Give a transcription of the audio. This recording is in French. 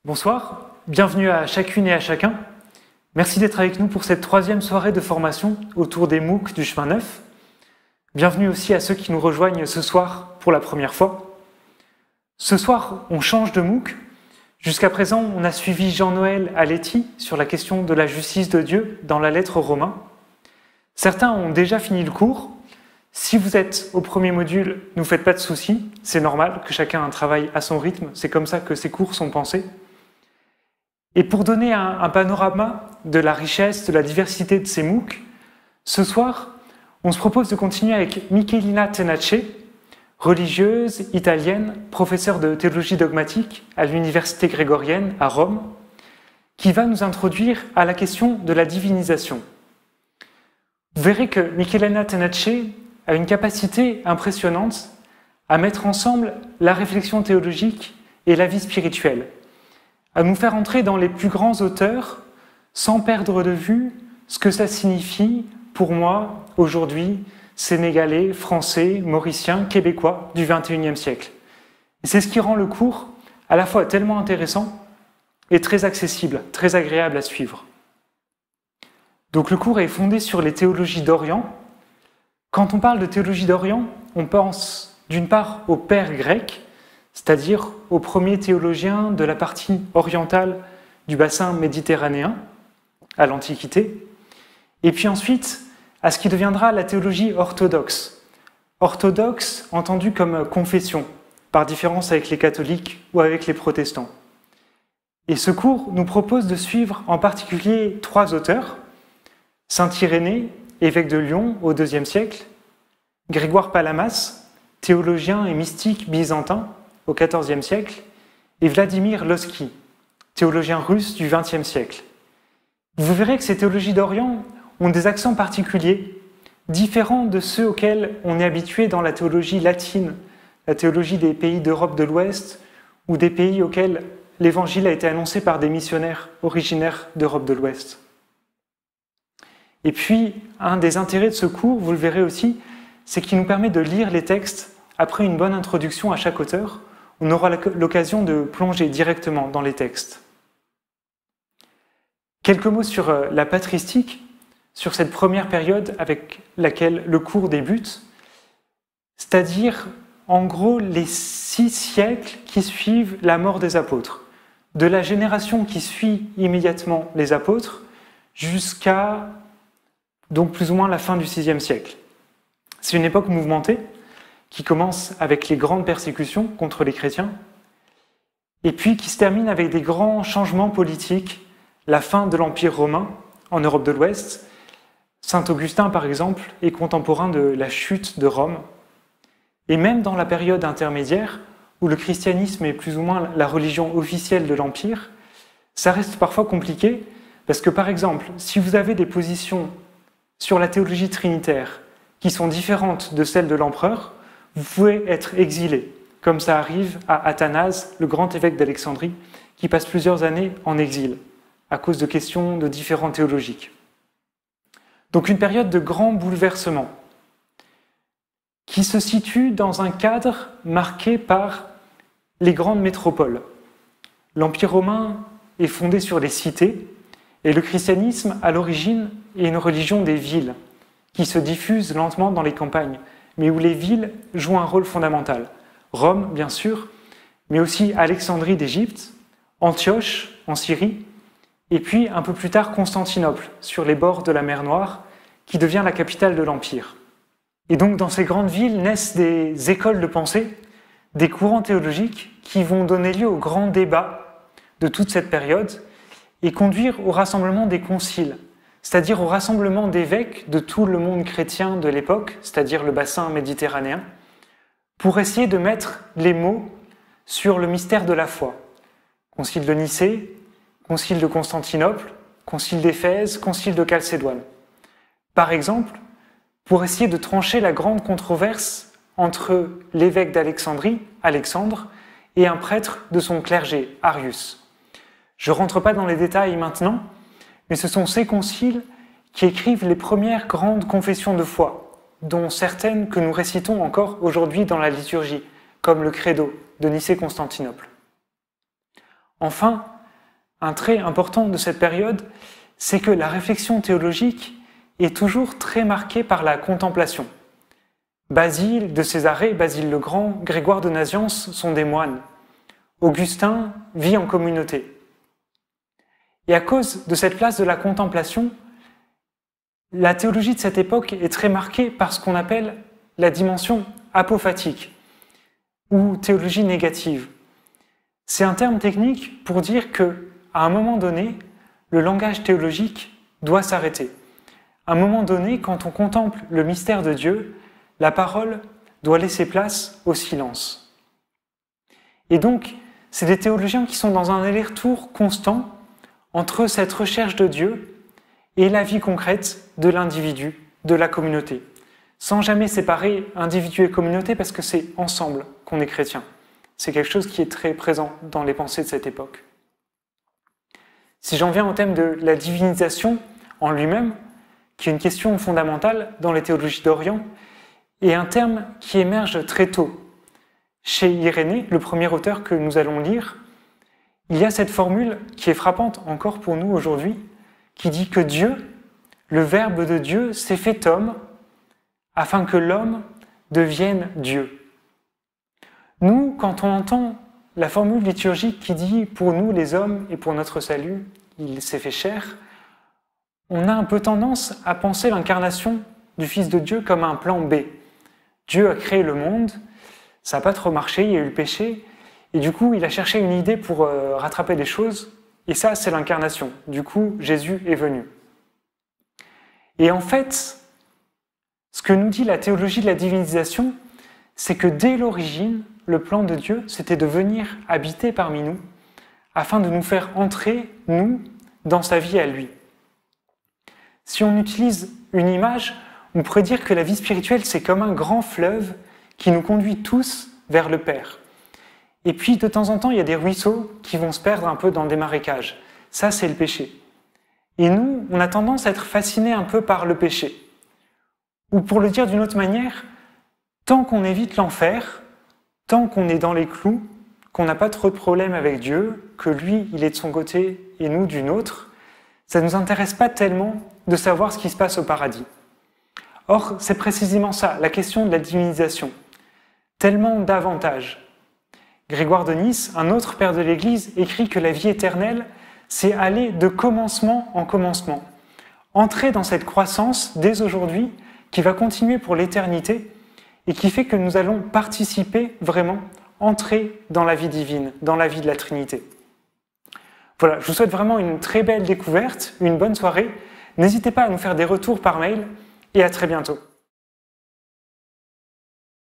Bonsoir, bienvenue à chacune et à chacun. Merci d'être avec nous pour cette troisième soirée de formation autour des MOOC du chemin neuf. Bienvenue aussi à ceux qui nous rejoignent ce soir pour la première fois. Ce soir, on change de MOOC. Jusqu'à présent, on a suivi Jean-Noël Aletti sur la question de la justice de Dieu dans la lettre aux Romains. Certains ont déjà fini le cours. Si vous êtes au premier module, ne vous faites pas de soucis. C'est normal que chacun ait un travail à son rythme. C'est comme ça que ces cours sont pensés. Et pour donner un panorama de la richesse, de la diversité de ces MOOC, ce soir, on se propose de continuer avec Michelina Tenace, religieuse italienne, professeure de théologie dogmatique à l'Université grégorienne à Rome, qui va nous introduire à la question de la divinisation. Vous verrez que Michelina Tenace a une capacité impressionnante à mettre ensemble la réflexion théologique et la vie spirituelle, à nous faire entrer dans les plus grands auteurs sans perdre de vue ce que ça signifie pour moi, aujourd'hui, Sénégalais, Français, Mauriciens, Québécois du XXIe siècle. Et c'est ce qui rend le cours à la fois tellement intéressant et très accessible, très agréable à suivre. Donc le cours est fondé sur les théologies d'Orient. Quand on parle de théologie d'Orient, on pense d'une part aux pères grecs, c'est-à-dire aux premiers théologiens de la partie orientale du bassin méditerranéen, à l'Antiquité, et puis ensuite à ce qui deviendra la théologie orthodoxe. Orthodoxe entendue comme confession, par différence avec les catholiques ou avec les protestants. Et ce cours nous propose de suivre en particulier trois auteurs, saint Irénée, évêque de Lyon au IIe siècle, Grégoire Palamas, théologien et mystique byzantin au XIVe siècle, et Vladimir Lossky, théologien russe du XXe siècle. Vous verrez que ces théologies d'Orient ont des accents particuliers, différents de ceux auxquels on est habitué dans la théologie latine, la théologie des pays d'Europe de l'Ouest, ou des pays auxquels l'Évangile a été annoncé par des missionnaires originaires d'Europe de l'Ouest. Et puis, un des intérêts de ce cours, vous le verrez aussi, c'est qu'il nous permet de lire les textes après une bonne introduction à chaque auteur. On aura l'occasion de plonger directement dans les textes. Quelques mots sur la patristique, sur cette première période avec laquelle le cours débute, c'est-à-dire, en gros, les 6 siècles qui suivent la mort des apôtres, de la génération qui suit immédiatement les apôtres jusqu'à donc plus ou moins la fin du VIe siècle. C'est une époque mouvementée qui commence avec les grandes persécutions contre les chrétiens et puis qui se termine avec des grands changements politiques, la fin de l'Empire romain en Europe de l'Ouest. Saint Augustin, par exemple, est contemporain de la chute de Rome. Et même dans la période intermédiaire, où le christianisme est plus ou moins la religion officielle de l'Empire, ça reste parfois compliqué, parce que par exemple, si vous avez des positions sur la théologie trinitaire qui sont différentes de celles de l'empereur, vous pouvez être exilé, comme ça arrive à Athanase, le grand évêque d'Alexandrie, qui passe plusieurs années en exil, à cause de questions de différents théologiques. Donc une période de grands bouleversements, qui se situe dans un cadre marqué par les grandes métropoles. L'Empire romain est fondé sur les cités, et le christianisme, à l'origine, est une religion des villes, qui se diffuse lentement dans les campagnes, mais où les villes jouent un rôle fondamental. Rome, bien sûr, mais aussi Alexandrie d'Égypte, Antioche, en Syrie, et puis un peu plus tard Constantinople, sur les bords de la mer Noire, qui devient la capitale de l'Empire. Et donc dans ces grandes villes naissent des écoles de pensée, des courants théologiques qui vont donner lieu aux grands débats de toute cette période et conduire au rassemblement des conciles, c'est-à-dire au rassemblement d'évêques de tout le monde chrétien de l'époque, c'est-à-dire le bassin méditerranéen, pour essayer de mettre les mots sur le mystère de la foi. Concile de Nicée, concile de Constantinople, concile d'Éphèse, concile de Chalcédoine. Par exemple, pour essayer de trancher la grande controverse entre l'évêque d'Alexandrie, Alexandre, et un prêtre de son clergé, Arius. Je ne rentre pas dans les détails maintenant, mais ce sont ces conciles qui écrivent les premières grandes confessions de foi, dont certaines que nous récitons encore aujourd'hui dans la liturgie, comme le Credo de Nicée-Constantinople. Enfin, Un trait important de cette période, c'est que la réflexion théologique est toujours très marquée par la contemplation. Basile de Césarée, Basile le Grand, Grégoire de Nazianze sont des moines. Augustin vit en communauté. Et à cause de cette place de la contemplation, la théologie de cette époque est très marquée par ce qu'on appelle la dimension apophatique ou théologie négative. C'est un terme technique pour dire qu'à un moment donné, le langage théologique doit s'arrêter. À un moment donné, quand on contemple le mystère de Dieu, la parole doit laisser place au silence. Et donc, c'est des théologiens qui sont dans un aller-retour constant entre cette recherche de Dieu et la vie concrète de l'individu, de la communauté, sans jamais séparer individu et communauté parce que c'est ensemble qu'on est chrétien. C'est quelque chose qui est très présent dans les pensées de cette époque. Si j'en viens au thème de la divinisation en lui-même, qui est une question fondamentale dans les théologies d'Orient, et un terme qui émerge très tôt. Chez Irénée, le premier auteur que nous allons lire, il y a cette formule qui est frappante encore pour nous aujourd'hui, qui dit que Dieu, le Verbe de Dieu, s'est fait homme afin que l'homme devienne Dieu. Nous, quand on entend la formule liturgique qui dit « pour nous les hommes et pour notre salut, il s'est fait chair », on a un peu tendance à penser l'incarnation du Fils de Dieu comme un plan B. Dieu a créé le monde, ça n'a pas trop marché, il y a eu le péché, et du coup il a cherché une idée pour rattraper des choses, et ça c'est l'incarnation. Du coup Jésus est venu. Et en fait, ce que nous dit la théologie de la divinisation, c'est que dès l'origine, le plan de Dieu, c'était de venir habiter parmi nous, afin de nous faire entrer, nous, dans sa vie à lui. Si on utilise une image, on pourrait dire que la vie spirituelle, c'est comme un grand fleuve qui nous conduit tous vers le Père. Et puis, de temps en temps, il y a des ruisseaux qui vont se perdre un peu dans des marécages. Ça, c'est le péché. Et nous, on a tendance à être fascinés un peu par le péché. Ou pour le dire d'une autre manière, tant qu'on évite l'enfer, tant qu'on est dans les clous, qu'on n'a pas trop de problèmes avec Dieu, que lui, il est de son côté et nous du nôtre, ça ne nous intéresse pas tellement de savoir ce qui se passe au paradis. Or, c'est précisément ça, la question de la divinisation. Tellement d'avantages. Grégoire de Nice, un autre père de l'Église, écrit que la vie éternelle, c'est aller de commencement en commencement. Entrer dans cette croissance dès aujourd'hui, qui va continuer pour l'éternité, et qui fait que nous allons participer vraiment, entrer dans la vie divine, dans la vie de la Trinité. Voilà, je vous souhaite vraiment une très belle découverte, une bonne soirée. N'hésitez pas à nous faire des retours par mail, et à très bientôt.